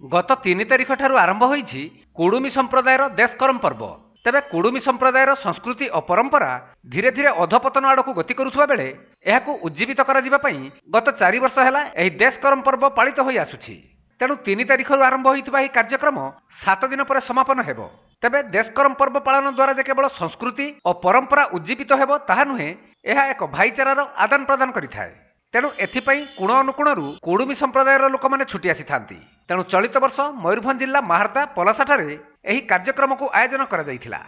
गत 3 तारिख ठारू आरंभ होईछि कुडुमी संप्रदायर देशकरम पर्व। तेबे कुडुमी संप्रदायर संस्कृति और परंपरा धीरे धीरे अधपतन आड़क गति करुवा बेले एहाकु उज्जीवित करा पई गत 4 वर्ष हैला एही देशकरम पर्व पालित होई आसुछि। तेणु 3 तारिख आरंभ होइतिबा एही कार्यक्रम 7 दिन पर समापन हेबो। तेबे देशकरम पर्व पालन द्वारा जे केवल संस्कृति और परंपरा उज्जीवित हेबो ताहा नुहे, एहा एक भाईचारार आदान प्रदान करिथाय। तेणु एथिपाई कोण अनुकोणरू कुडुमी संप्रदायर लोक माने छुटी आसी थांती। तेणु चलित वर्ष मयूरभंज जिला माहार्ता पलासाठारे एही कार्यक्रम को आयोजन करा जायथिला।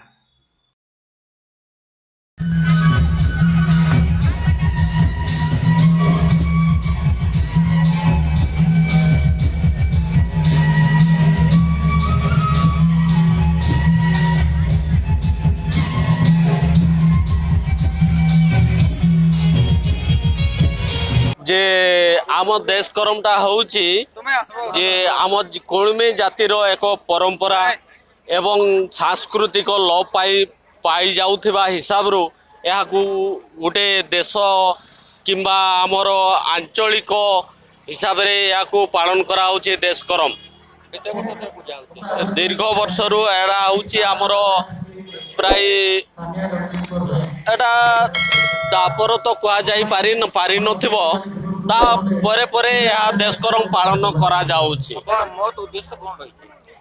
जे आम देश करमटा होउची जे आम कुडुमी जातिर एक परंपरा एवं सांस्कृतिक लोप पाई जाउथिबा हिसाब रो याकू गोटे देश किंबा आमर आंचलिक हिसाब रे याकू पालन करा होउची देश करम। दीर्घ वर्ष रु एडा होउची आमर प्राय एटा तापर तो कह जाई पारि नथिबो ता परे परे या देशकरम पालन करा जाउची।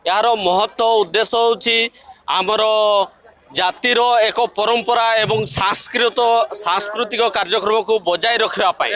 यार महत्व उद्देश्य होउची आमर जातिर एक परंपरा एवं सांस्कृतिक कार्यक्रम को बजाय रखिबा पाई।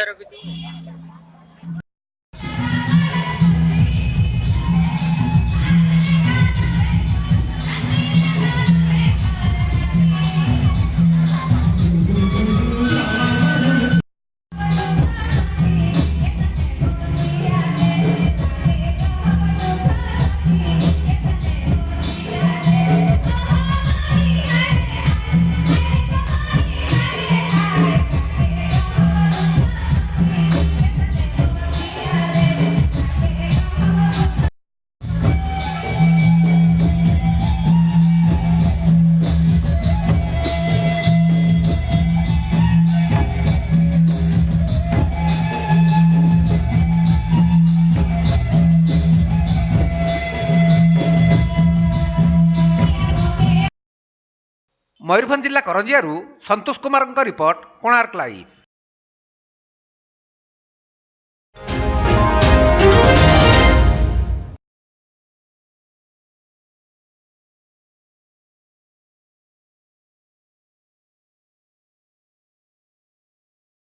मयूरभंज जिला करंजियारू संतोष कुमार रिपोर्ट, कोणार्क लाइव।